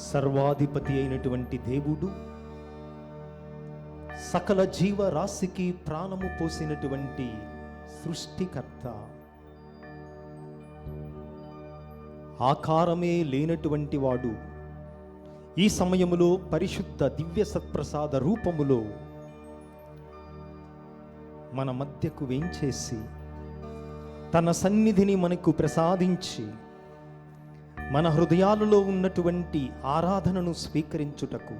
సర్వాధిపతి అయినటువంటి దేవుడు సకల జీవరాశికి ప్రాణము పోసినటువంటి సృష్టికర్త, ఆకారమే లేనటువంటి వాడు ఈ సమయములో పరిశుద్ధ దివ్య సత్ప్రసాద రూపములో మన మధ్యకు వేంచేసి తన సన్నిధిని మనకు ప్రసాదించి మన హృదయాలలో ఉన్నటువంటి ఆరాధనను స్వీకరించుటకు,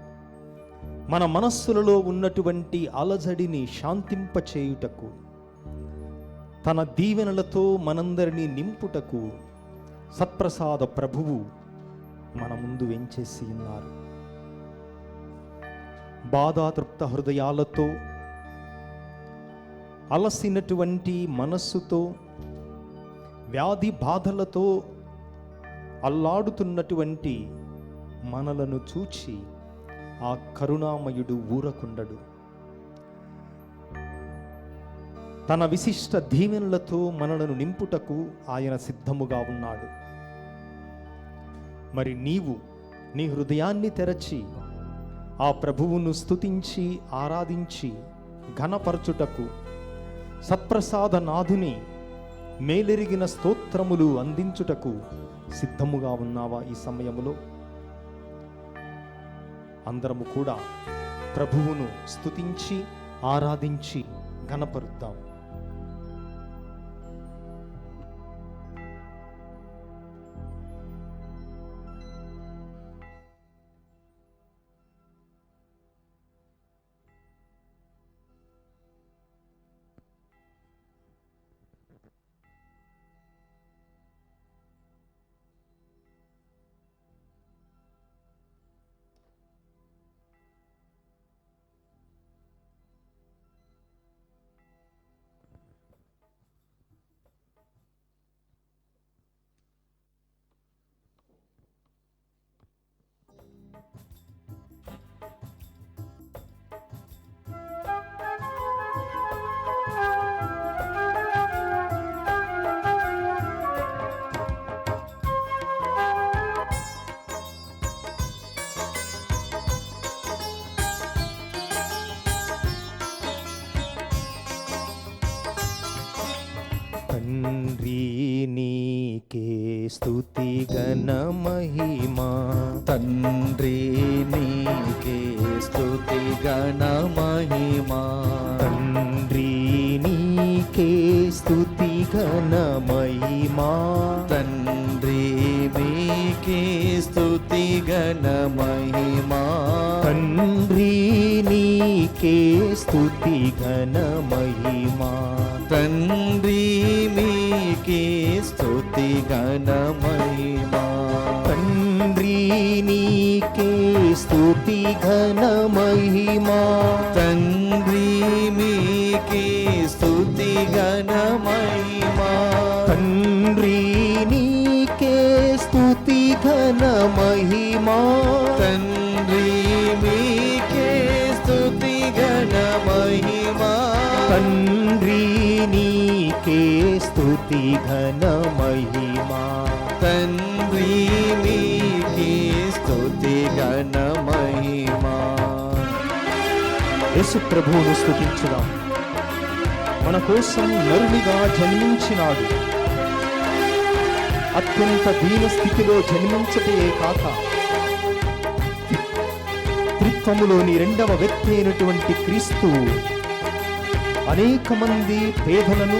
మన మనస్సులలో ఉన్నటువంటి అలజడిని శాంతింపచేయుటకు, తన దీవెనలతో మనందరినీ నింపుటకు సత్ప్రసాద ప్రభువు మన ముందు వెంచేసి ఉన్నారు. బాధాతృప్త హృదయాలతో, అలసినటువంటి మనస్సుతో, వ్యాధి బాధలతో అల్లాడుతున్నటువంటి మనలను చూచి ఆ కరుణామయుడు ఊరకుండడు. తన విశిష్ట దీవెనలతో మనలను నింపుటకు ఆయన సిద్ధముగా ఉన్నాడు. మరి నీవు నీ హృదయాన్ని తెరచి ఆ ప్రభువును స్తుతించి ఆరాధించి ఘనపరచుటకు, సత్ప్రసాద నాథుని మేలెరిగిన స్తోత్రములు అందించుటకు సిద్ధముగా ఉన్నావా? ఈ సమయములో అందరము కూడా ప్రభువును స్తుతించి ఆరాధించి ఘనపరుద్దాం. తండ్రి నీకే స్తుతి ఘన మహిమా, తండ్రి నీకే స్తుతి ఘన మహిమా, తండ్రి నీకే స్తుతి ఘన మహిమా, తండ్రి నీకే స్తుతి ఘన మహిమా, తండ్రి నీకే స్తుతి ఘన మహిమా, తండ్రి నీకే స్తుతి ఘన మహిమా, తండ్రి నీకే స్తుతి ఘన మహిమా, తండ్రి నీకే స్తుతి ఘన మహిమా, తండ్రి నీకే స్తుతి ఘన మహిమా, తండ్రి నీకే స్తుతి ఘన మహిమా, తండ్రి నీకే స్తుతి ఘన మహిమా, తండ్రి నీకే స్తుతి ఘన మహిమా. యేసు ప్రభువును స్తుతించుదాం. మన కోసం నరునిగా జన్మించినాడు. అత్యంత దీన స్థితిలో జన్మించటే కాక త్రిత్వములోని రెండవ వ్యక్తి అయినటువంటి క్రీస్తు అనేక మంది పేదలను,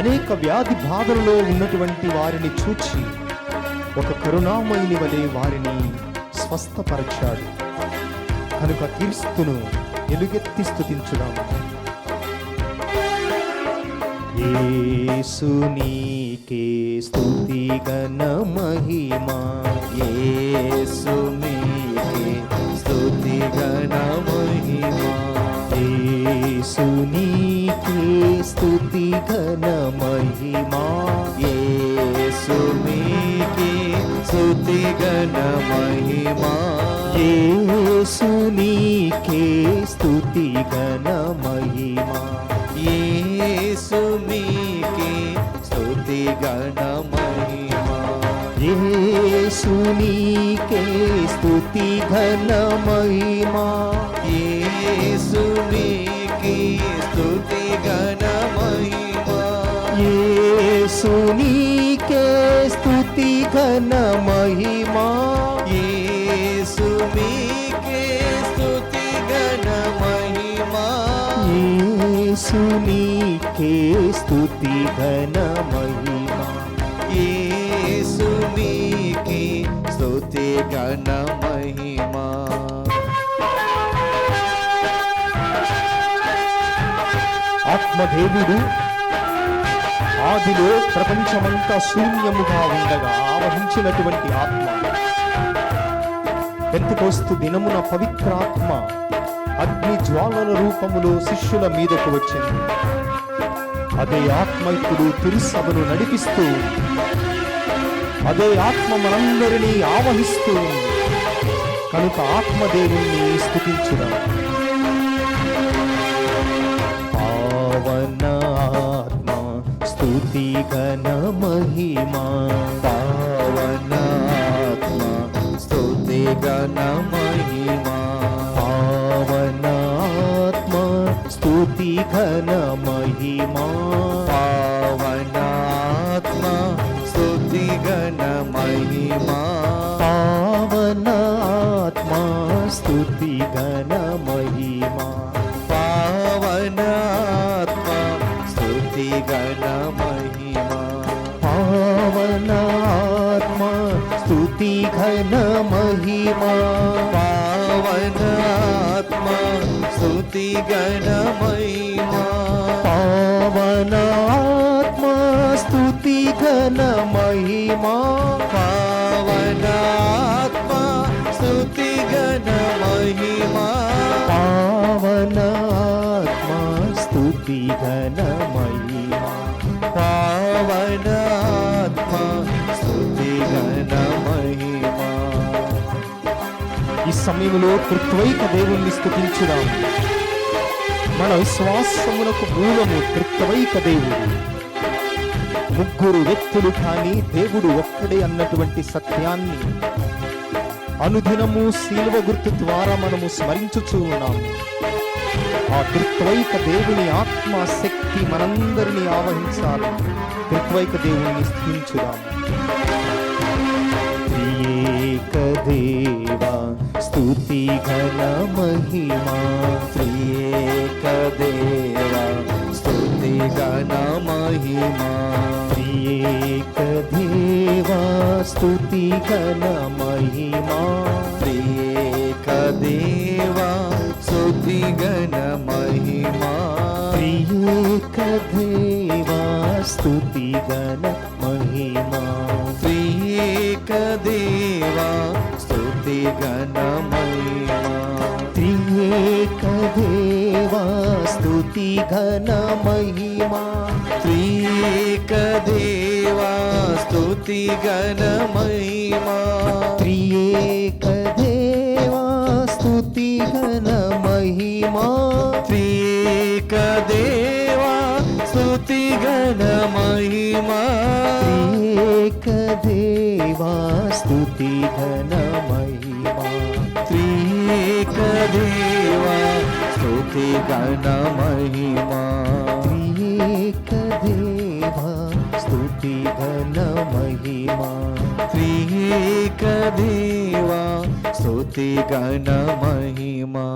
అనేక వ్యాధి బాధలలో ఉన్నటువంటి వారిని చూచి ఒక కరుణామయుని వలె వారిని స్వస్థపరచాడు. కనుక క్రీస్తును ఎలుగెత్తి స్తుతించుదాము. యేసు నీకే స్తుతి ఘన మహిమా, యేసు నీకే స్తుతి ఘన మహిమా, యేసు నీకే స్తుతి ఘన మహిమా, యేసు నీకే స్తుతి ఘన మహిమా, యేసు నీకే స్తుతి ఘన మహిమా, యేసు నీకే స్తుతి ఘన మహిమా, యేసునికే స్తుతి ఘన మహిమా, యేసునికే స్తుతి ఘన మహిమా, యేసునికే స్తుతి ఘన మహిమా, యేసునికే స్తుతి ఘన మహిమా, యేసునికే స్తుతి ఘన మహిమా, యేసునికే స్తుతి ఘన మహిమా. ఆత్మదేవుడు ఆదిలో ప్రపంచమంతా శూన్యముగా ఉండగా ఆవహించినటువంటి ఆత్మ పెంతెకొస్తు దినమున పవిత్రాత్మ అగ్ని జ్వాలల రూపములో శిష్యుల మీదకు వచ్చింది. అదే ఆత్మ ఇప్పుడు తిరుసభను నడిపిస్తూ ఉంది. అదే ఆత్మ మనందరినీ ఆవహిస్తూ ఉంది. కనుక ఆత్మదేవుణ్ణి స్తుతించుదాం. పావనాత్మ స్తుతి ఘన మహిమా, పావనాత్మ స్తుతి ఘన మహిమా, పావనాత్మ స్తుతి ఘన మహిమా, పావనాత్మ స్తుతి ఘన మహిమా, పావనాత్మ స్తుతి ఘన మహిమా, పావనాత్మ స్తుతి ఘన మహిమా, పావనాత్మ స్తుతి ఘన మహిమా, పావనాత్మ స్తుతి ఘన మహిమా, పావనాత్మ స్తుతి ఘన మహిమా, పావనాత్మ స్తుతి ఘన మహిమా, పావనాత్మ స్తుతి ఘన మహిమా, పావనాత్మ స్తుతి ఘన మహిమా. ఈ సమయంలో త్రిత్వైక దేవుణ్ణి స్తుతించుదాం. మన విశ్వాసమునకు మూలము త్రిత్వైక దేవుడు. ముగ్గురు వ్యక్తులు కానీ దేవుడు ఒక్కడే అన్నటువంటి సత్యాన్ని అనుదినము శిలువ గుర్తు ద్వారా మనము స్మరించుచూ ఉన్నాము. ఆ త్రిత్వైక దేవుని ఆత్మ శక్తి మనందరినీ ఆవహించాలి. త్రిత్వైక దేవుని స్తుతించుదాం. త్రియేక దేవా స్తుతి ఘన మహిమా, త్రియేక దేవా స్తుతి ఘన మహిమా, త్రియేక దేవా స్తుతి ఘన మహిమా, త్రియేక దేవా స్తుతి ఘన మహిమా, త్రియేక దేవా స్తుతి ఘన మహిమా, త్రియేక దేవా స్తుతి ఘన మహిమా, త్రియేక దేవా స్తుతి ఘన మహిమా, త్రియేక దేవా స్తుతి ఘన మహిమా, త్రియేక దేవా స్తుతి ఘన మహిమా, త్రియేక దేవా స్తుతి ఘన మహిమా, త్రియేక దేవా స్తుతి ఘన మహిమా, త్రియేక దేవా స్తుతి ఘన మహిమా, త్రియేక దేవా స్తుతి ఘన మహిమా, త్రియేక దేవా స్తుతి ఘన మహిమా.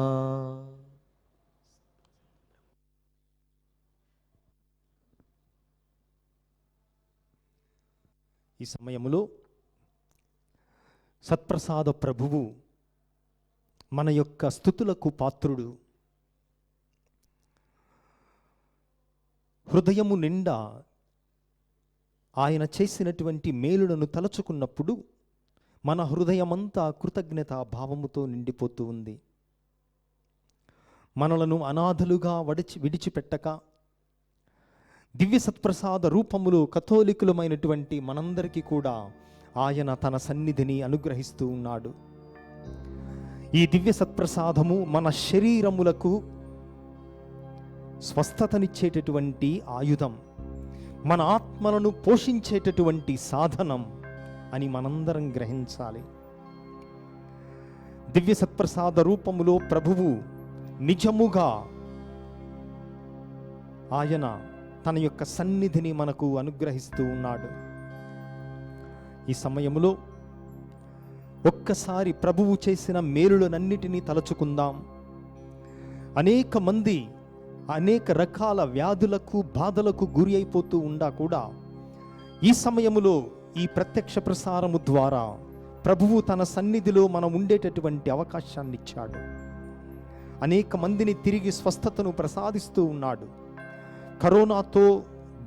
ఈ సమయంలో సత్ప్రసాద ప్రభువు మన యొక్క స్తుతులకు పాత్రుడు. హృదయము నిండా ఆయన చేసినటువంటి మేలులను తలచుకున్నప్పుడు మన హృదయమంతా కృతజ్ఞతా భావముతో నిండిపోతూ ఉంది. మనలను అనాథలుగా విడిచిపెట్టక దివ్య సత్ప్రసాద రూపములో కథోలికులమైనటువంటి మనందరికీ కూడా ఆయన తన సన్నిధిని అనుగ్రహిస్తూ ఉన్నాడు. ఈ దివ్య సత్ప్రసాదము మన శరీరములకు స్వస్థతనిచ్చేటటువంటి ఆయుధం, మన ఆత్మలను పోషించేటటువంటి సాధనం. అని మనందరం గ్రహించాలి. దివ్య సత్ప్రసాద రూపములో ప్రభువు నిజముగా ఆయన తన యొక్క సన్నిధిని మనకు అనుగ్రహిస్తూ ఉన్నాడు. ఈ సమయంలో ఒక్కసారి ప్రభువు చేసిన మేలులనన్నిటినీ తలచుకుందాం. అనేక మంది అనేక రకాల వ్యాధులకు బాధలకు గురి అయిపోతూ ఉండా కూడా ఈ సమయములో ఈ ప్రత్యక్ష ప్రసారము ద్వారా ప్రభువు తన సన్నిధిలో మనం ఉండేటటువంటి అవకాశాన్ని ఇచ్చాడు. అనేక మందిని తిరిగి స్వస్థతను ప్రసాదిస్తూ ఉన్నాడు. కరోనాతో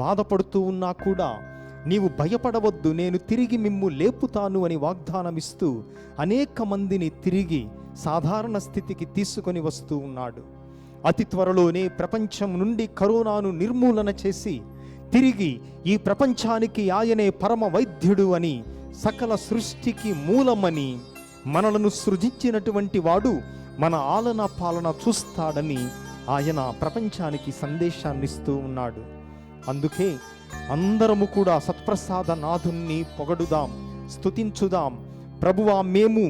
బాధపడుతూ ఉన్నా కూడా నీవు భయపడవద్దు, నేను తిరిగి మిమ్ము లేపుతాను అని వాగ్దానం ఇస్తూ అనేక మందిని తిరిగి సాధారణ స్థితికి తీసుకొని వస్తూ ఉన్నాడు. అతి త్వరలోనే ప్రపంచం నుండి కరోనాను నిర్మూలన చేసి తిరిగి ఈ ప్రపంచానికి ఆయనే పరమ వైద్యుడు అని, సకల సృష్టికి మూలమని, మనలను సృజించినటువంటి వాడు మన ఆలన పాలన చూస్తాడని ఆయన ప్రపంచానికి సందేశాన్ని ఇస్తూ ఉన్నాడు. అందుకే అందరము కూడా సత్ప్రసాద నాథుణ్ణి పొగడుదాం, స్తుతించుదాం. ప్రభువా, మేము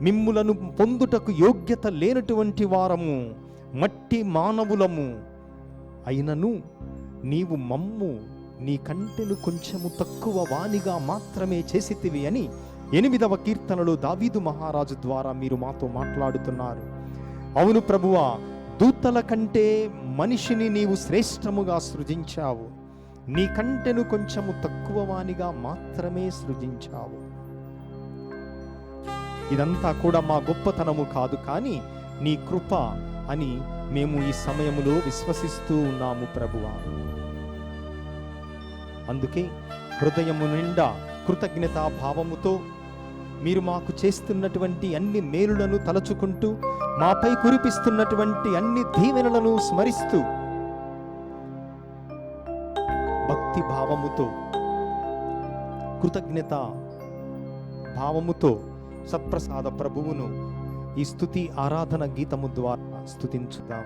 మిమ్ములను పొందుటకు యోగ్యత లేనటువంటి వారము, మట్టి మానవులము, అయినను నీవు మమ్ము నీ కంటెను కొంచెము తక్కువ వానిగా మాత్రమే చేసితివి అని 8వ కీర్తనలో దావీదు మహారాజు ద్వారా మీరు మాతో మాట్లాడుతున్నారు. అవును ప్రభువా, దూతల కంటే మనిషిని నీవు శ్రేష్టముగా సృజించావు, నీ కంటెను కొంచెము తక్కువ వానిగా మాత్రమే సృజించావు. ఇదంతా కూడా మా గొప్పతనము కాదు, కానీ నీ కృప అని మేము ఈ సమయములో విశ్వసిస్తూ ఉన్నాము ప్రభువా. అందుకే హృదయము నిండా కృతజ్ఞతా భావముతో మీరు మాకు చేస్తున్నటువంటి అన్ని మేలులను తలచుకుంటూ, మాపై కురిపిస్తున్నటువంటి అన్ని దీవెనలను స్మరిస్తూ, భక్తి భావముతో కృతజ్ఞత భావముతో సత్ప్రసాద ప్రభువును ఈ స్తుతి ఆరాధన గీతము ద్వారా స్తుతించుదాం.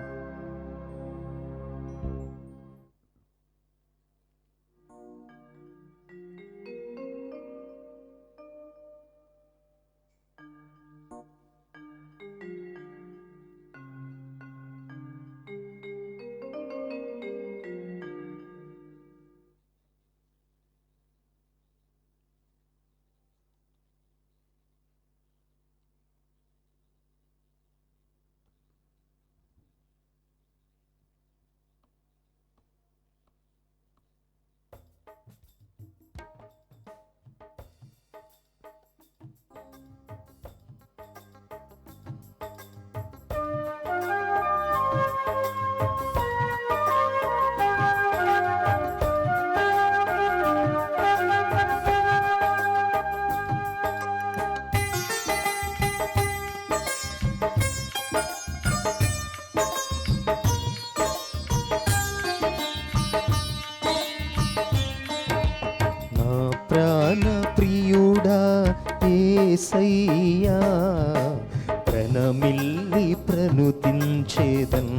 ప్రియుడా యేసయ్యా, ప్రణమిల్లి ప్రణుతించేదన్.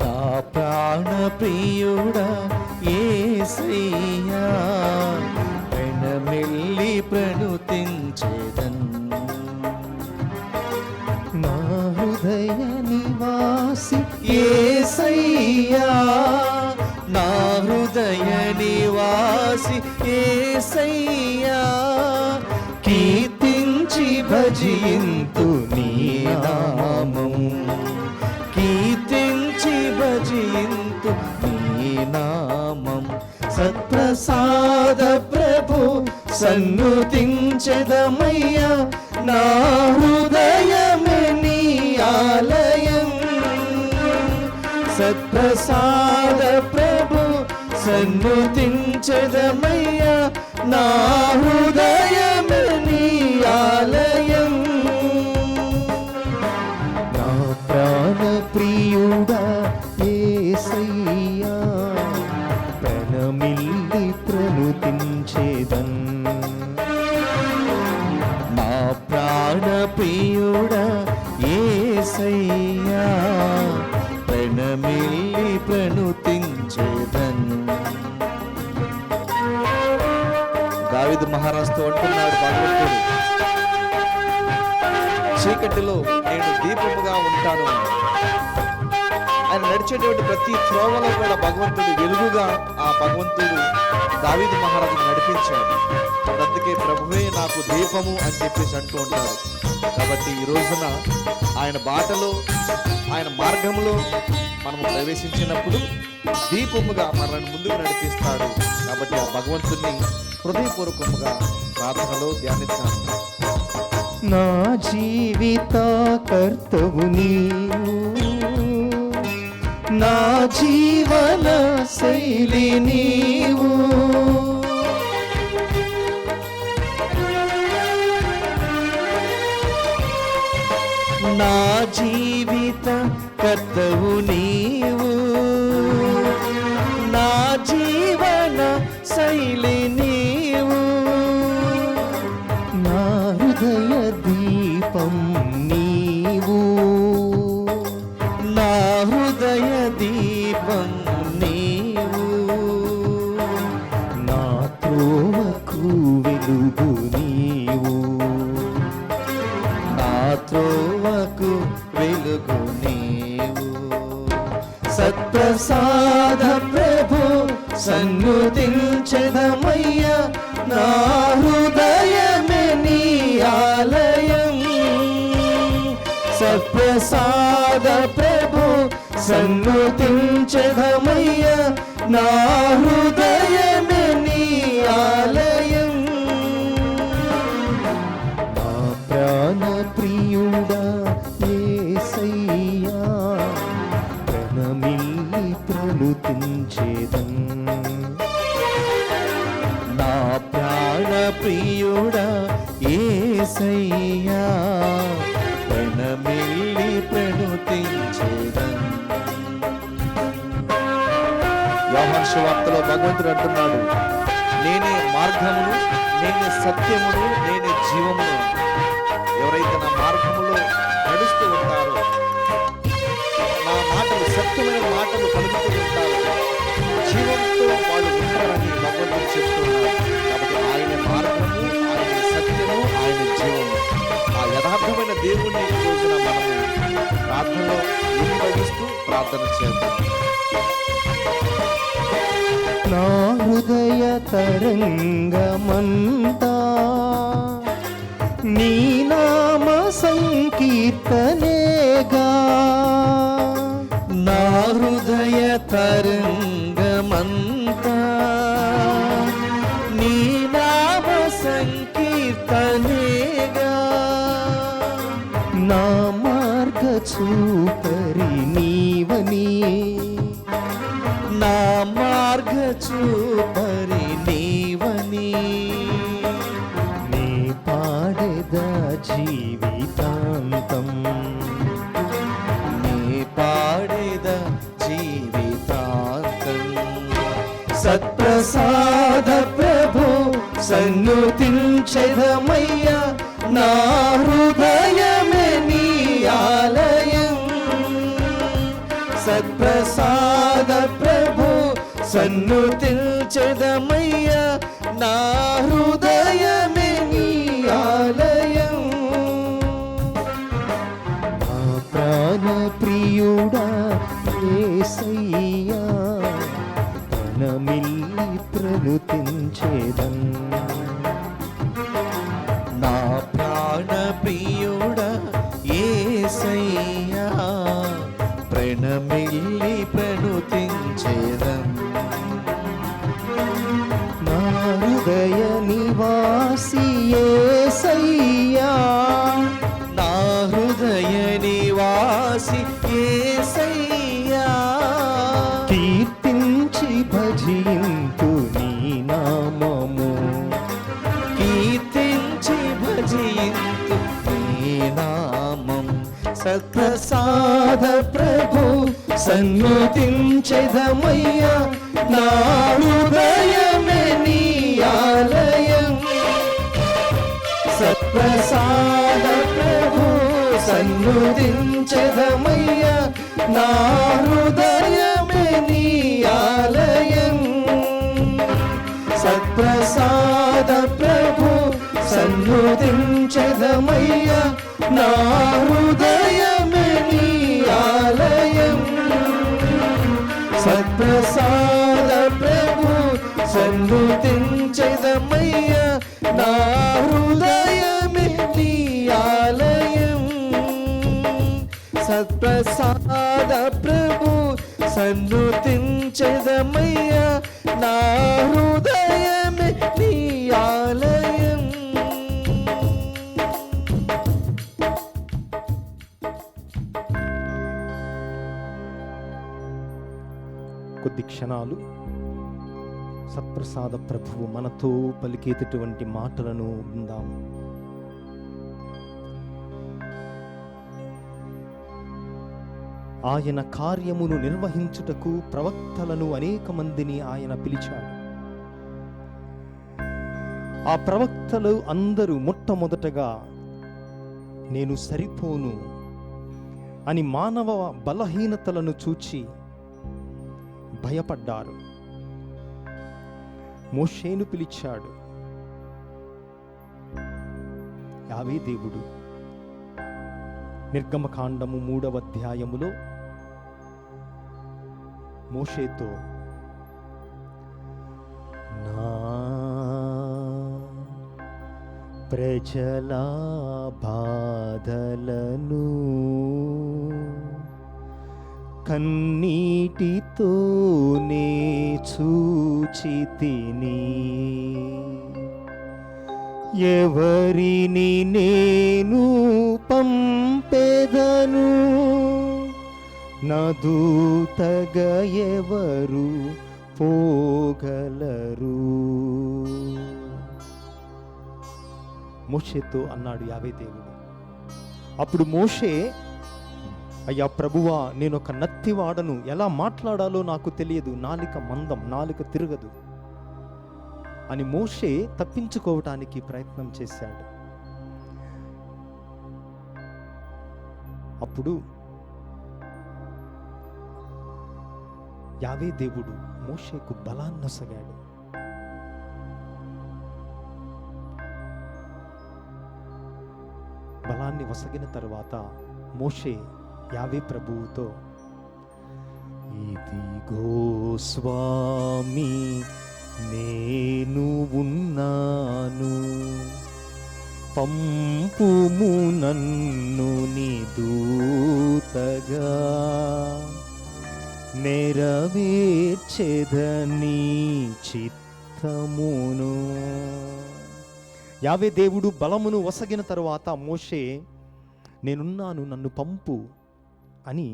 నా ప్రాణ ప్రియుడా యేసయ్యా, ప్రణమిల్లి ప్రణుతించేదన్. నా హృదయ నివాసి యేసయ్యా, నా హృదయ నివాసి యేసయ్యా, కీర్తించి భజింతు నీ నామం, కీర్తించి భజింతు నీ నామం. సత్ప్రసాద ప్రభు సన్నుతించెదమయ్యా, నా హృదయమే నీ ఆలయం. సత్ప్రసాద ప్రభు సన్నుతించెదమయ్యా, నా హృదయమే నీ ఆలయం. నా ప్రాణ ప్రియుడా యేసయ్యా, ప్రణమిల్లి ప్రణుతించేదన్. నా ప్రాణ ప్రియుడా యేసయ్యా, ప్రణమిల్లి ప్రణుతించెదన్. మహారాజుతో అంటున్నాడు భగవంతుడు, చీకటిలో నేను దీపముగా ఉంటాను. ఆయన నడిచేటువంటి ప్రతి త్రోవలో కూడా భగవంతుడు వెలుగుగా ఆ భగవంతుడు దావీదు మహారాజు నడిపించాడు. అందుకే ప్రభువే నాకు దీపము అని చెప్పేసి అంటూ ఉంటాడు. కాబట్టి ఈ రోజున ఆయన బాటలో, ఆయన మార్గంలో మనము ప్రవేశించినప్పుడు దీపముగా మనల్ని ముందుకు నడిపిస్తాడు. కాబట్టి ఆ భగవంతుని హృదయపూర్వకముగా ప్రార్థనలో ధ్యానిద్దాం. నా జీవిత కర్తవు నీవు, నా జీవన శైలి నీవు, నా జీవిత కర్తవు నీవు, నా జీవన శైలి నీవు, నా హృదయ దీపం నీవు, నా హృదయ దీపం నీవు, నా త్రోవకు వెలుగు నీవు, నా త్రోవకు వెలుగు నీవు. సత్ప్రసాద ప్రభు సన్నుతించెదమయ్యా, నా హృదయమే నీ ఆలయం. సత్ప్రసాద ప్రభు సన్నుతించెదమయ్యా, నా హృదయమే నీ ఆలయం. నా ప్రాణ ప్రియుడా యేసయ్యా, ప్రణమిల్లి ప్రణుతించెదం. నా ప్రాణ ప్రియుడా యేసయ్యా, ప్రణమిల్లి ప్రణుతించెదం. యోహాను సువార్తలో భగవంతుడు అంటున్నాడు, నేనే మార్గమును, నేనే సత్యమును, నేనే జీవమును. ఎవరైతే నా మార్గములో నడుస్తూ ఉంటారో, నా మాటలు సత్యమైన మాటలు పలుకుతూ ఉంటారో, జీవంతో వాళ్ళు ఉంటారని భగవంతుడు చెప్తున్నారు. కాబట్టి ఆయన మార్గము, ఆయన సత్యము, ఆయన జీవము, ఆ యథార్థమైన దేవుణ్ణి ఈ రోజున మనము ప్రార్థనలో వినియోగిస్తూ ప్రార్థన చేద్దాం. నా హృదయ తరంగమంతా నీ నామ సంకీర్తనేగా, నా హృదయ తరంగమంతా నీ నామ సంకీర్తనేగా, నా మార్గ చూపరి నీవని, నా మార్గ చూపరి నీవని, నీ పాడెద జీవితాంతం, నీ పాడెద జీవితాంతం. సత్ప్రసాద ప్రభు సన్నుతించెదమయ్యా, నా హృదయమే నీ ఆలయం. సత్ప్రసాద ప్రభు సన్నుతించెదమయ్యా, నా హృదయమే నీ ఆలయం. నా ప్రాణ ప్రియుడా యేసయ్యా, ప్రణమిల్లి ప్రణుతించెదం. నా ప్రాణ ప్రియుడా యేసయ్యా, ప్రణమిల్లి ప్రణుతించెదం. నా హృదయ నివాసి యేసయ్యా, నా హృదయ నివాసి యేసయ్యా, కీర్తించి భజింతు నీ నామము, కీర్తించి భజింతు నీ నామం. సత్ప్రసాద ప్రభు సన్నుతించెదమయ్యా, నా హృదయమే నీ ఆలయం. సత్ప్రసాద ప్రభు సన్నుతించెదమయ్యా, నా హృదయమే నీ ఆలయం. సత్ప్రసాద ప్రభు స్తుతించెదమయ్యా నా హృదయమే నీ ఆలయం సత్ప్రసాద ప్రభు సన్నుతించెదమయ్యా నా హృదయమే నీ ఆలయం సత్ప్రసాద ప్రభు సన్నుతించెదమయ్యా నా హృదయమే నీ ఆలయం. కొద్ది క్షణాలు సత్ప్రసాద ప్రభువు మనతో పలికేటటువంటి మాటలను విందాం. ఆయన కార్యమును నిర్వహించుటకు ప్రవక్తలను అనేక మందిని ఆయన పిలిచాడు. ఆ ప్రవక్తలు అందరూ మొట్టమొదటగా నేను సరిపోను అని మానవ బలహీనతలను చూచి భయపడ్డారు. మోషేను పిలిచాడు. యావే దేవుడు నిర్గమకాండము 3వ అధ్యాయములో మోషేతో నా ప్రజల బాధలను కన్నీటితోనే చూచితిని ఎవరిని నేను పంపెదను నా దూతగా ఎవరు పోగలరు. మోషేతో అన్నాడు యావే దేవుడు. అప్పుడు మోషే, అయ్యా ప్రభువా, నేను ఒక నత్తివాడను, ఎలా మాట్లాడాలో నాకు తెలియదు, నాలిక మందం, నాలిక తిరగదు అని మోషే తప్పించుకోవటానికి ప్రయత్నం చేశాడు. అప్పుడు యావే దేవుడు మోషేకు బలాన్నొసగాడు. బలాన్ని వసగిన తరువాత మోషే యావే ప్రభువుతో, ఇదిగో స్వామి నేను ఉన్నాను, పంపుము నన్ను నీ దూతగా, నెరవేర్చెదని చిత్తమును. యావే దేవుడు బలమును వసగిన తరువాత మోషే, నేనున్నాను, నన్ను పంపు అని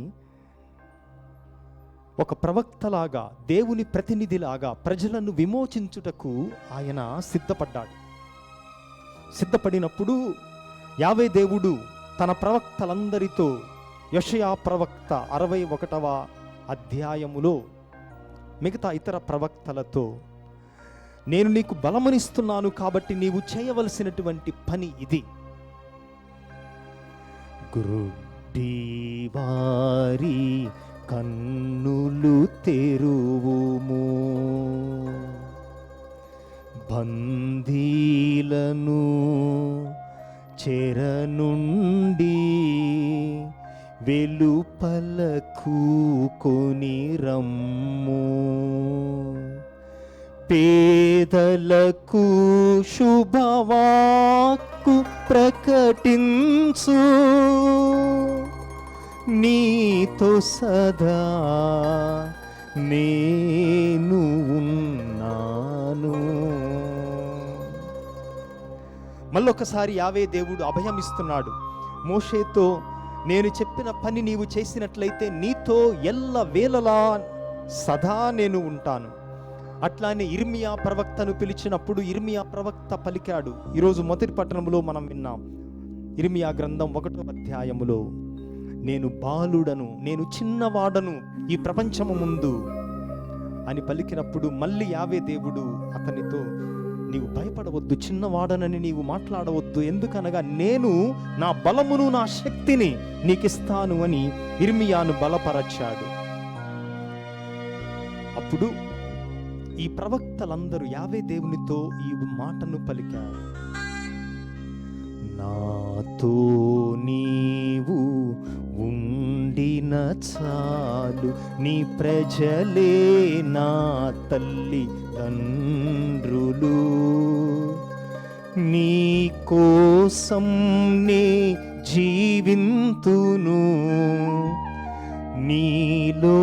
ఒక ప్రవక్తలాగా, దేవుని ప్రతినిధిలాగా ప్రజలను విమోచించుటకు ఆయన సిద్ధపడ్డాడు. సిద్ధపడినప్పుడు యావే దేవుడు తన ప్రవక్తలందరితో, యెషయా ప్రవక్త 61వ అధ్యాయములో మిగతా ఇతర ప్రవక్తలతో, నేను నీకు బలమునిస్తున్నాను కాబట్టి నీవు చేయవలసినటువంటి పని ఇది. గుడ్డివారి కన్నులు తెరువుము, బందీలను చెర నుండి వెలుపలకు కొని రమ్ము, పేదలకు శుభవాక్కు ప్రకటించు, నీతో సదా నేను ఉన్నాను. మళ్ళొకసారి యావే దేవుడు అభయమిస్తున్నాడు మోషేతో, నేను చెప్పిన పని నీవు చేసినట్లయితే నీతో ఎల్ల వేళలా సదా నేను ఉంటాను. అట్లానే ఇర్మియా ప్రవక్తను పిలిచినప్పుడు ఇర్మియా ప్రవక్త పలికాడు. ఈరోజు మొదటి పట్టణంలో మనం విన్నాం. ఇర్మియా గ్రంథం 1వ అధ్యాయములో, నేను బాలుడను, నేను చిన్నవాడను ఈ ప్రపంచము ముందు అని పలికినప్పుడు మళ్ళీ యావే దేవుడు అతనితో, నీవు భయపడవద్దు, చిన్నవాడనని నీవు మాట్లాడవద్దు, ఎందుకనగా నేను నా బలమును నా శక్తిని నీకిస్తాను అని ఇర్మియాను బలపరచాడు. అప్పుడు ఈ ప్రవక్తలందరూ యావే దేవునితో ఈ మాటను పలికారు. నాతో నీవు ఉండిన చాలు, నీ ప్రజలే నా తల్లి తండ్రులు. నీ కోసం నే జీవింతును, నీలో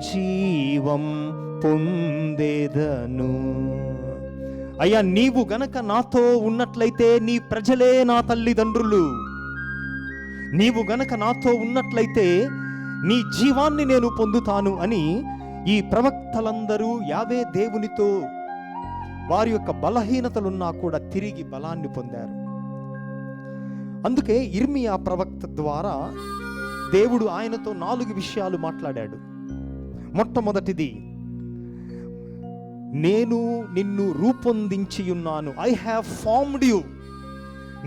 జీవం పొందేదను. అయ్యా, నీవు గనక నాతో ఉన్నట్లయితే నీ ప్రజలే నా తల్లిదండ్రులు. నీవు గనక నాతో ఉన్నట్లయితే నీ జీవాన్ని నేను పొందుతాను అని ఈ ప్రవక్తలందరూ యావే దేవునితో వారి యొక్క బలహీనతలున్నా కూడా తిరిగి బలాన్ని పొందారు. అందుకే ఇర్మియా ప్రవక్త ద్వారా దేవుడు ఆయనతో 4 విషయాలు మాట్లాడాడు. మొట్టమొదటిది, నేను నిన్ను రూపొందించి ఉన్నాను. I have formed you.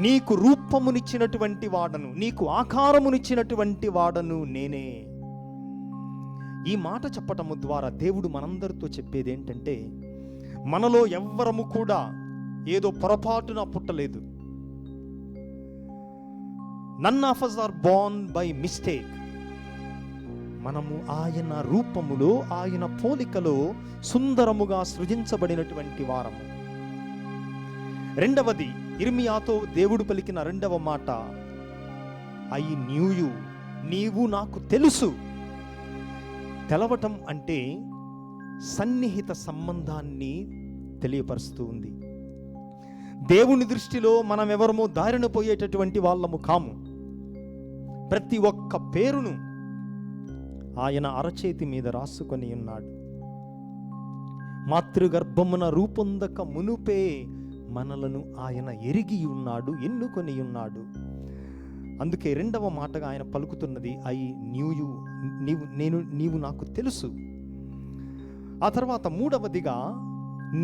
నీకు రూపమునిచ్చినటువంటి వాడను, నీకు ఆకారమునిచ్చినటువంటి వాడను నేనే. ఈ మాట చెప్పటము ద్వారా దేవుడు మనందరితో చెప్పేది ఏంటంటే, మనలో ఎవ్వరము కూడా ఏదో పొరపాటున పుట్టలేదు. None of us are born by mistake. మనము ఆయన రూపములో, ఆయన పోలికలో సుందరముగా సృజించబడినటువంటి వారము. రెండవది, ఇర్మియాతో దేవుడు పలికిన రెండవ మాట, ఐ న్యూ యు. నీవు నాకు తెలుసు. తెలవటం అంటే సన్నిహిత సంబంధాన్ని తెలియపరుస్తూ ఉంది. దేవుని దృష్టిలో మనం ఎవరమో దారిన పోయేటటువంటి వాళ్ళము కాము. ప్రతి ఒక్క పేరును ఆయన అరచేతి మీద రాసుకొని ఉన్నాడు. మాతృగర్భమున రూపొందక మునుపే మనలను ఆయన ఎరిగి ఉన్నాడు, ఎన్నుకొని ఉన్నాడు. అందుకే రెండవ మాటగా ఆయన పలుకుతున్నది, ఐ న్యూ యు. నీవు నాకు తెలుసు. ఆ తర్వాత మూడవదిగా,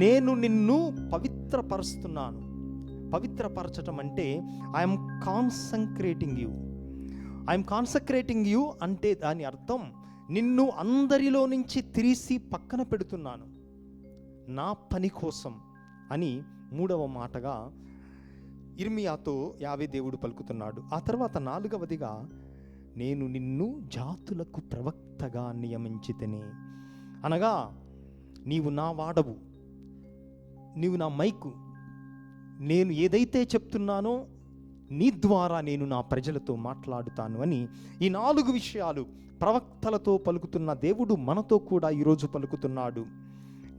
నేను నిన్ను పవిత్రపరుస్తున్నాను. పవిత్రపరచటం అంటే ఐఎమ్ కాన్సంక్రేటింగ్ యు. ఐఎమ్ కాన్సక్రేటింగ్ యు అంటే దాని అర్థం, నిన్ను అందరిలో నుంచి తీసి పక్కన పెడుతున్నాను నా పని కోసం అని మూడవ మాటగా ఇర్మియాతో యావే దేవుడు పలుకుతున్నాడు. ఆ తర్వాత నాలుగవదిగా, నేను నిన్ను జాతులకు ప్రవక్తగా నియమించితిని. అనగా నీవు నా వాడవు, నీవు నా మైకు. నేను ఏదైతే చెప్తున్నానో నీ ద్వారా నేను నా ప్రజలతో మాట్లాడుతాను అని ఈ 4 విషయాలు ప్రవక్తలతో పలుకుతున్న దేవుడు మనతో కూడా ఈరోజు పలుకుతున్నాడు.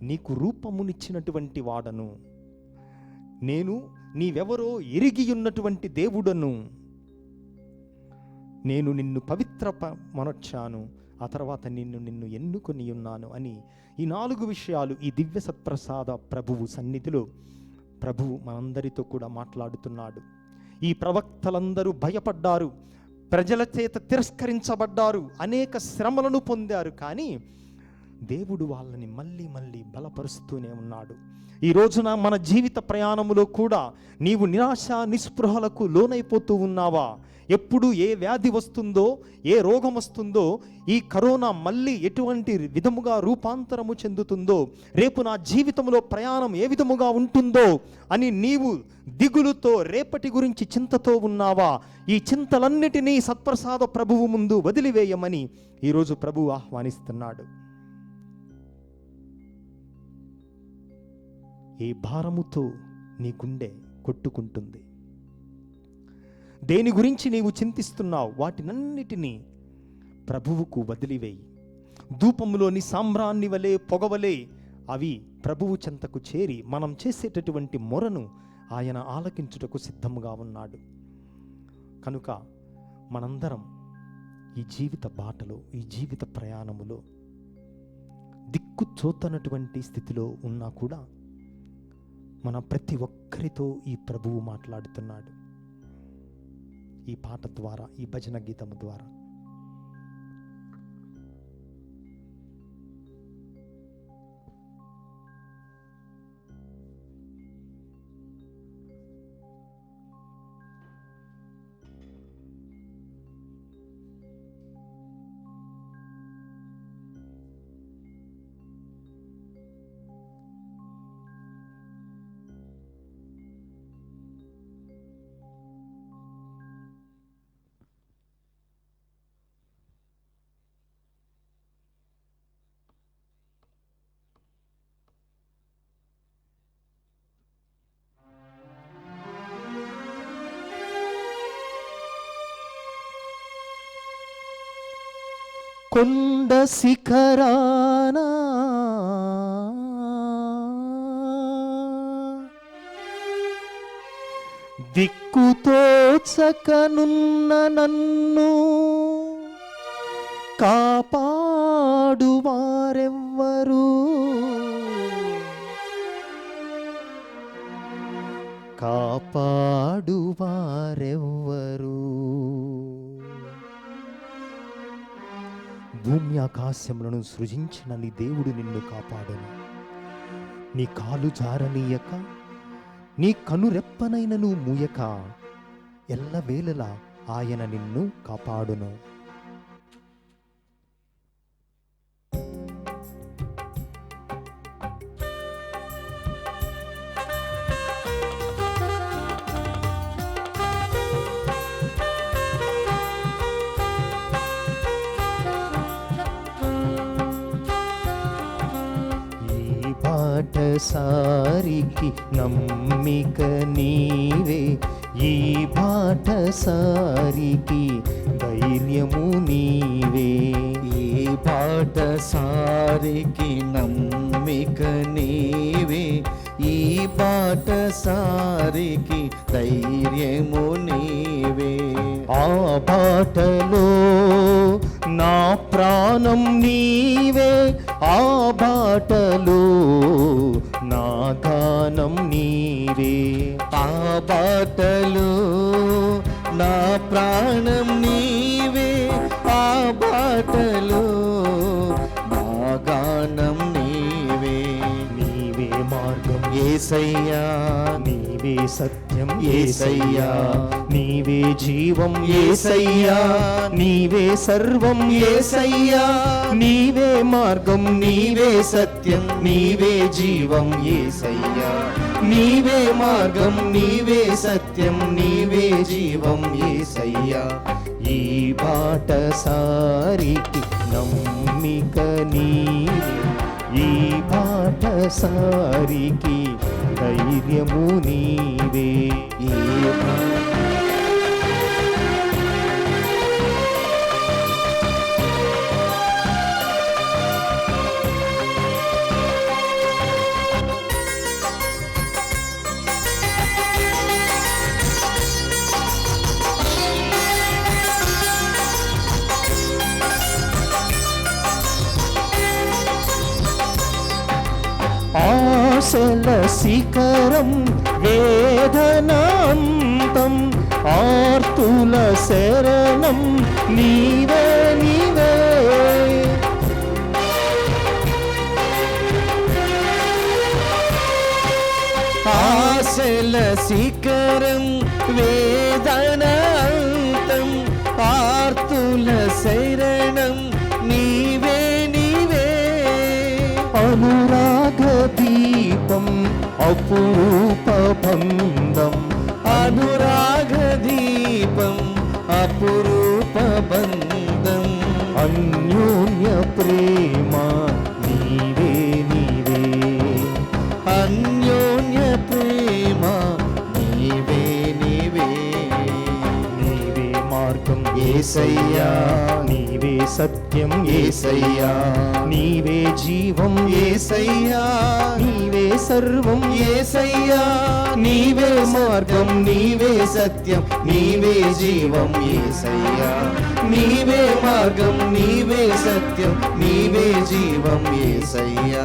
నీకు రూపమునిచ్చినటువంటి వాడను నేను, నీవెవరో ఎరిగి ఉన్నటువంటి దేవుడను, నేను నిన్ను పవిత్రమనొచ్చాను, ఆ తర్వాత నిన్ను ఎన్నుకొని ఉన్నాను అని ఈ 4 విషయాలు ఈ దివ్య సత్ప్రసాద ప్రభువు సన్నిధిలో ప్రభువు మనందరితో కూడా మాట్లాడుతున్నాడు. ఈ ప్రవక్తలందరూ భయపడ్డారు, ప్రజల చేత తిరస్కరించబడ్డారు, అనేక శ్రమలను పొందారు. కానీ దేవుడు వాళ్ళని మళ్ళీ మళ్ళీ బలపరుస్తూనే ఉన్నాడు. ఈ రోజున మన జీవిత ప్రయాణములో కూడా నీవు నిరాశ నిస్పృహలకు లోనైపోతూ ఉన్నావా? ఎప్పుడు ఏ వ్యాధి వస్తుందో, ఏ రోగం వస్తుందో, ఈ కరోనా మళ్ళీ ఎటువంటి విధముగా రూపాంతరము చెందుతుందో, రేపు నా జీవితంలో ప్రయాణం ఏ విధముగా ఉంటుందో అని నీవు దిగులుతో, రేపటి గురించి చింతతో ఉన్నావా? ఈ చింతలన్నిటినీ సత్ప్రసాద ప్రభువు ముందు వదిలివేయమని ఈరోజు ప్రభువు ఆహ్వానిస్తున్నాడు. ఏ భారముతో నీ గుండె కొట్టుకుంటుంది, దేని గురించి నీవు చింతిస్తున్నావు, వాటినన్నిటినీ ప్రభువుకు వదిలివేయి. ధూపంలోని సాంబ్రాన్ని వలె, పొగవలే అవి ప్రభువు చెంతకు చేరి మనం చేసేటటువంటి మొరను ఆయన ఆలకించుటకు సిద్ధముగా ఉన్నాడు. కనుక మనందరం ఈ జీవిత బాటలో, ఈ జీవిత ప్రయాణములో దిక్కు చూతనటువంటి స్థితిలో ఉన్నా కూడా మన ప్రతి ఒక్కరితో ఈ ప్రభువు మాట్లాడుతున్నాడు. ఈ పాట ద్వారా, ఈ భజన గీతము ద్వారా. కొండ శిఖరానా దిక్కుతోచకనున్న నన్ను కాపాడు వారెవ్వరు, కాపాడు వారెవ్వరు. భూమి ఆకాశములను సృజించిన నీ దేవుడు నిన్ను కాపాడను. నీ కాలు జారనీయక, నీ కనురెప్పనైనను మూయక, ఎల్లవేళలా ఆయన నిన్ను కాపాడును. బాటసారికి నమ్మిక నీవే, ఈ బాటసారికి ధైర్యము నీవే. ఈ బాటసారికి నమ్మిక నీవే, ఈ బాటసారికి ధైర్యము నీవే. ఆ బాటలో నా ప్రాణం నీవే, ఆ బాటలో నా గానం నీవే. ఆ బాటలో నా ప్రాణం నీవే, ఆ బాటలో నా గానం నీవే. నీవే మార్గం యేసయ్యా, నీవే సత్యం యేసయ్యా, నీవే జీవం యేసయ్యా, నీవే సర్వం యేసయ్యా, నీవే మార్గం నీవే సత్యం, నీవే జీవం యేసయ్యా, నీవే మార్గం, నీవే సత్యం, నీవే జీవం యేసయ్యా. ఈ బాటసారికి నమ్మిక నీవే, ఈ బాటసారికి ధైర్యము నీవే. ఈ ఆశల శిఖరం వేదనాంతం, ఆర్తుల శరణం నీవే నీవే. ఆశల శిఖరం వేదనాంతం, ఆర్తుల శరణం నీవే నీవే. అనురాగ దీపం అపురూప బంధం, అనురాగ దీపం అపురూప బంధం, అన్యోన్య ప్రేమ నీవే నీవే. అన్యోన్య ప్రేమ నీవే నీవే. నీవే మార్గం యేసయ్యా, నీవే సత్యం యేసయ్యా, నీవే జీవం యేసయ్యా, నీవే సర్వం యేసయ్యా, నీవే మార్గం, నీవే సత్యం, నీవే జీవం యేసయ్యా, నీవే మార్గం, నీవే సత్యం, నీవే జీవం యేసయ్యా.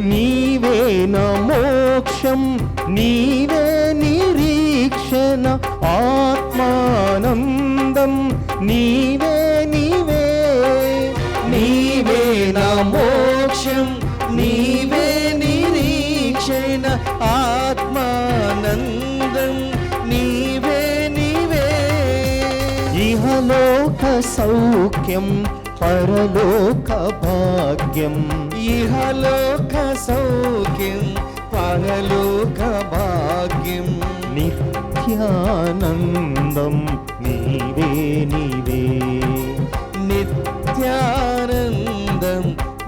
నీవే నా మోక్షం, నీవే నిరీక్షణ, ఆత్మానందం నీవే నీవే. నీవే నా మోక్షం, నీవే నిరీక్షణ, ఆత్మానందం నీవే నీవే. ఇహలోక సౌఖ్యం పరలోక భాగ్యం, ఇహలోక సౌఖ్యం, పరలోక భాగ్యం, నిత్యానందం నీవే నీవే, నిత్యానందం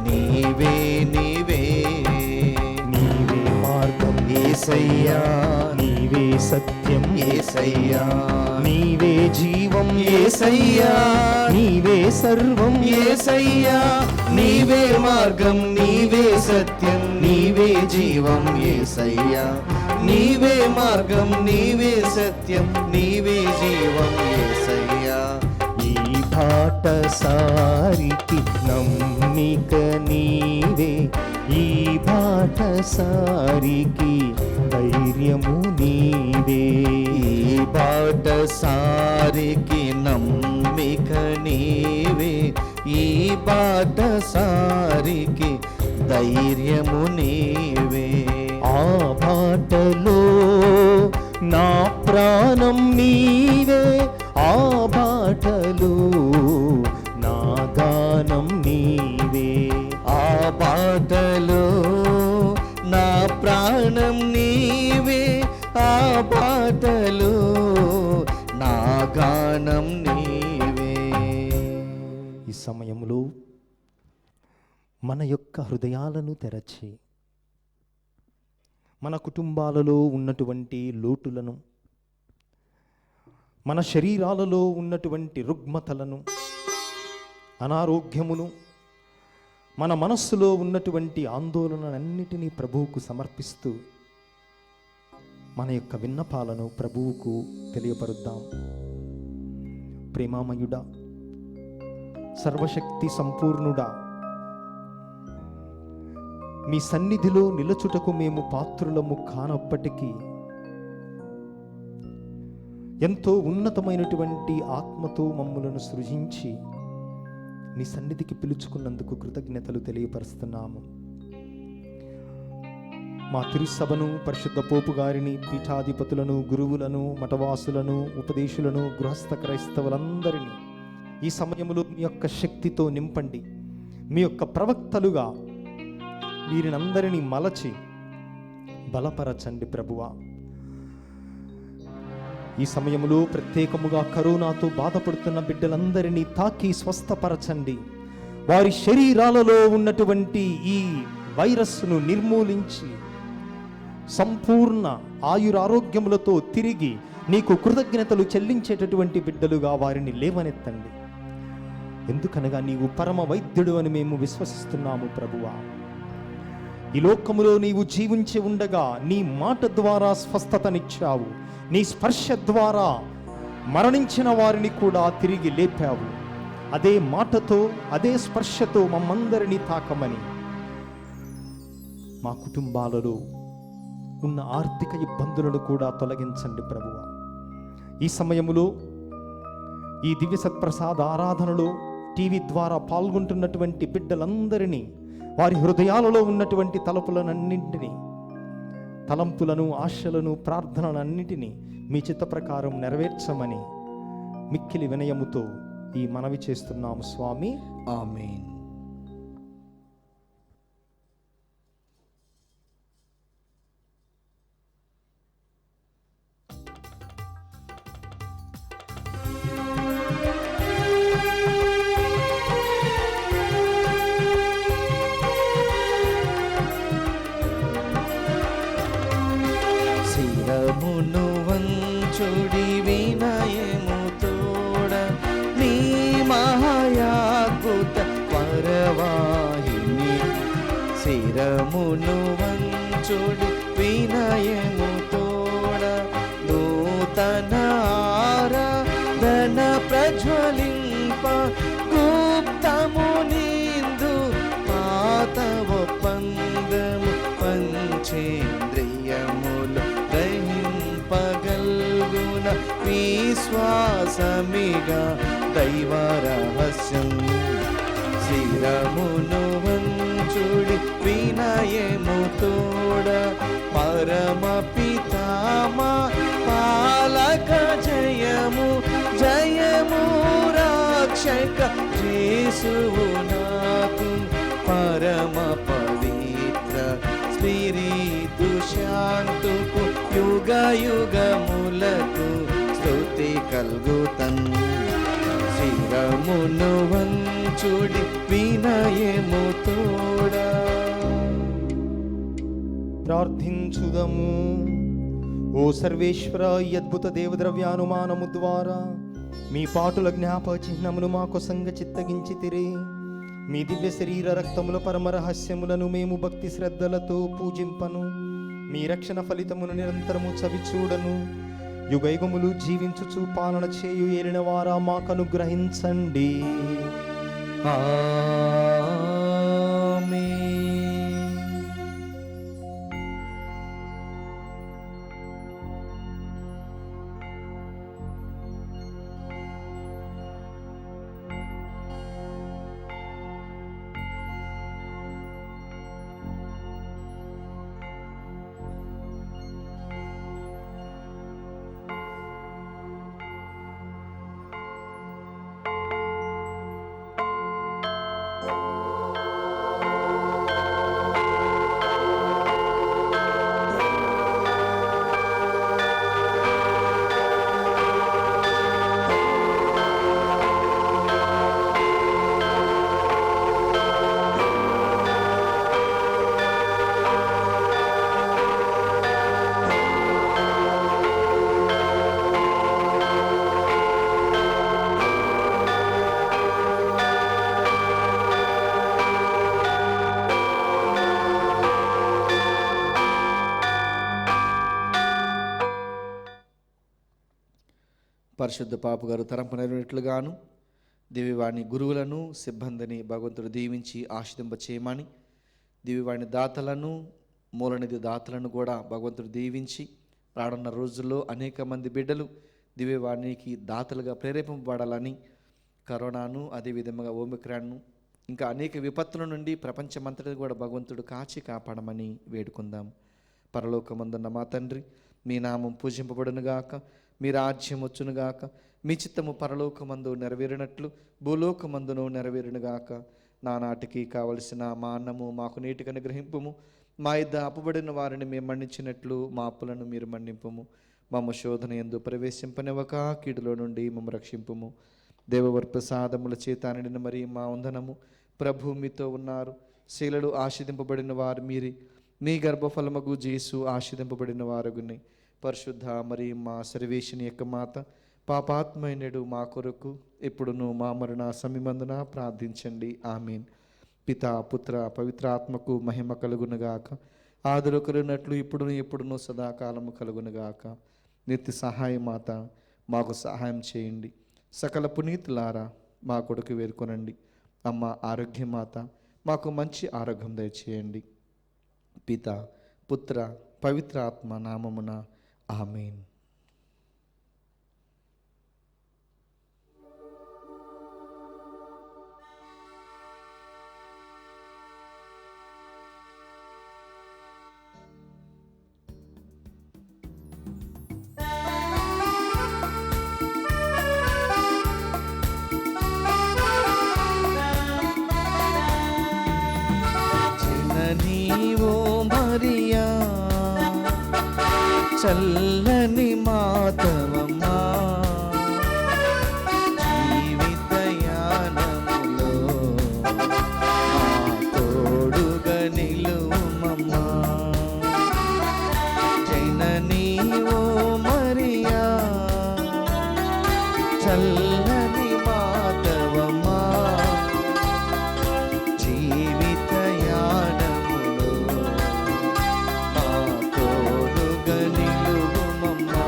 నీవే నీవే. నీవే మార్గం యేసయ్యా, నీవే సత్యం యేసయ్యా, నీవే జీవం యేసయ్యా, నీవే సర్వం యేసయ్యా, నీవే మార్గం, నీవే సత్యం, నీవే జీవం యేసయ్యా, నీవే మార్గం, నీవే సత్యం, నీవే జీవం యేసయ్యా. ఈ బాటసారికి నమ్మిక నీవే, ఈ బాటసారికి ధైర్యము నీవే, ఈ బాటసారికి నమ్మిక నీవే, ఈ బాటసారికి ధైర్యము నీవే. ఆ బాటలో నా ప్రాణం నీవే, ఆ బాటలో నా గానం నీవే, ఆ బాటలో నా ప్రాణం నీవే, ఆ బాటలో నా గానం నీవే. ఈ సమయంలో మన యొక్క హృదయాలను తెరచి మన కుటుంబాలలో ఉన్నటువంటి లోటులను, మన శరీరాలలో ఉన్నటువంటి రుగ్మతలను, అనారోగ్యమును, మన మనస్సులో ఉన్నటువంటి ఆందోళనలన్నిటినీ ప్రభువుకు సమర్పిస్తూ మన యొక్క విన్నపాలను ప్రభువుకు తెలియపరుద్దాం. ప్రేమామయుడా, సర్వశక్తి సంపూర్ణుడా, మీ సన్నిధిలో నిలచుటకు మేము పాత్రులము కానప్పటికీ ఎంతో ఉన్నతమైనటువంటి ఆత్మతో మమ్ములను సృజించి నీ సన్నిధికి పిలుచుకున్నందుకు కృతజ్ఞతలు తెలియపరుస్తున్నాము. మా తిరుసభను, పరిశుద్ధ పోపు గారిని, పీఠాధిపతులను, గురువులను, మఠవాసులను, ఉపదేశులను, గృహస్థ క్రైస్తవులందరినీ ఈ సమయంలో మీ యొక్క శక్తితో నింపండి. మీ యొక్క ప్రవక్తలుగా వీరినందరినీ మలచి బలపరచండి ప్రభువా. ఈ సమయంలో ప్రత్యేకముగా కరోనాతో బాధపడుతున్న బిడ్డలందరినీ తాకి స్వస్థపరచండి. వారి శరీరాలలో ఉన్నటువంటి ఈ వైరస్ను నిర్మూలించి సంపూర్ణ ఆయురారోగ్యములతో తిరిగి నీకు కృతజ్ఞతలు చెల్లించేటటువంటి బిడ్డలుగా వారిని లేవనెత్తండి. ఎందుకనగా నీవు పరమ వైద్యుడు అని మేము విశ్వసిస్తున్నాము ప్రభువా. ఈ లోకములో నీవు జీవించి ఉండగా నీ మాట ద్వారా స్వస్థతనిచ్చావు. నీ స్పర్శ ద్వారా మరణించిన వారిని కూడా తిరిగి లేపావు. అదే మాటతో, అదే స్పర్శతో మమ్మందరినీ తాకమని, మా కుటుంబాలలో ఉన్న ఆర్థిక ఇబ్బందులను కూడా తొలగించండి ప్రభువా. ఈ సమయములో ఈ దివ్య సత్ప్రసాద ఆరాధనలో టీవీ ద్వారా పాల్గొంటున్నటువంటి బిడ్డలందరినీ, వారి హృదయాలలో ఉన్నటువంటి తలంపులనన్నింటినీ, ఆశలను, ప్రార్థనలన్నింటినీ మీ చిత్త ప్రకారం నెరవేర్చమని మిక్కిలి వినయముతో ఈ మనవి చేస్తున్నాము స్వామి. ఆమేన్. శిరమును వంచుడి వినయము తోడ, నీ మహాయాద్భుత పరవాహిని. శిరమును వంచుడి వినయము తోడ, నూతన ఆరాధన ప్రజ్వలింప, గుప్తము నిందు పాత ఒప్పందము పంచేంద్రియములు గ్రహింపగల్గున విశ్వాసమిగా దైవ రహస్యం. శిరమును వంచుడి వినయము తోడ, పరమ పితామా పాలక జయము, జయము రక్షక యేసువు నాకు పరమ పవిత్ర స్పిరితు శాంతుకు యుగ యుగములకు స్తుతి కల్గుతన్ శిరమును వంచుడి వినయము తోడా. ప్రార్థించుదము. ఓ సర్వేశ్వర, ఈ అద్భుత దేవద్రవ్యానుమానము ద్వారా మీ పాటుల జ్ఞాప చిహ్నమును మా కొసంగ చిత్తగించితిరి. మీ దివ్య శరీర రక్తముల పరమ రహస్యములను మేము భక్తి శ్రద్ధలతో పూజింపను. మీ రక్షణ ఫలితమును నిరంతరము చవిచూడను. యుగయుగములు జీవించుచు పాలన చేయు ఏలిన వారా మాకు అనుగ్రహించండి. పరిశుద్ధ పాపు గారు తరంపు నెరవేరినట్లుగాను దివ్యవాణి గురువులను సిబ్బందిని భగవంతుడు దీవించి ఆశీర్వదింప చేయమని, దివ్యవాణి దాతలను మూలనిధి దాతలను కూడా భగవంతుడు దీవించి రానున్న రోజుల్లో అనేక మంది బిడ్డలు దివ్యవాణికి దాతలుగా ప్రేరేపింపబడాలని, కరోనాను అదేవిధంగా ఓమిక్రాన్ను ఇంకా అనేక విపత్తుల నుండి ప్రపంచమంతటిని కూడా భగవంతుడు కాచి కాపాడమని వేడుకుందాం. పరలోకమందున్న మా తండ్రి, మీ నామం పూజింపబడునుగాక, మీ రాజ్యం వచ్చునుగాక, మీ చిత్తము పరలోకమందు నెరవేరినట్లు భూలోకమందును నెరవేరునుగాక. నానాటికి కావలసిన మా అన్నము మాకు నీటికి అనుగ్రహింపుము. మా ఇద్ద అప్పుబడిన వారిని మేము మన్నించినట్లు మా అప్పులను మీరు మన్నింపుము. మమ్మ శోధన యందు ప్రవేశింపనివ్వక కీడులో నుండి మమ్మ రక్షింపుము. దేవవర్ ప్రసాదముల చేత నిండిన మరి మా వందనము. ప్రభు మీతో ఉన్నారు. శీలలు ఆశీర్దింపబడిన వారు మీరి, మీ గర్భఫలమగు జేసు ఆశీర్దింపబడిన వారుగుని. పరిశుద్ధ మరి మా సర్వేషిని యొక్క మాత, పాపాత్మైనడు మా కొరకు ఇప్పుడును మా మరణ సమయమందున ప్రార్థించండి. ఆమేన్. పితా పుత్ర పవిత్రాత్మకు మహిమ కలుగునుగాక. ఆదిలో కలిగినట్లు ఇప్పుడును ఎప్పుడును సదాకాలము కలుగునుగాక. నిత్య సహాయ మాత, మాకు సహాయం చేయండి. సకల పునీతులారా మా కొడుకు వేరుకొనండి. అమ్మ ఆరోగ్యమాత, మాకు మంచి ఆరోగ్యం దయచేయండి. పిత పుత్ర పవిత్ర ఆత్మ నామమున ఆమేన్. నీవో మరియా చల్లని మాతవమ్మా, జీవిత యానములో మా తోడుగా నిలువుమమ్మా. జననీవో మరియా చల్లని మాతవమ్మా, జీవిత యానములో మా తోడుగా నిలువుమమ్మా.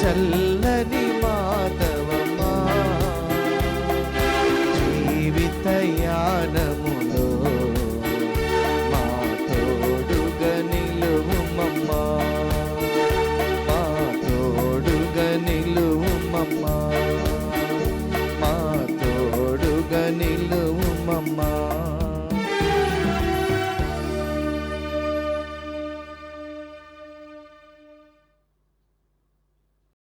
చల్ల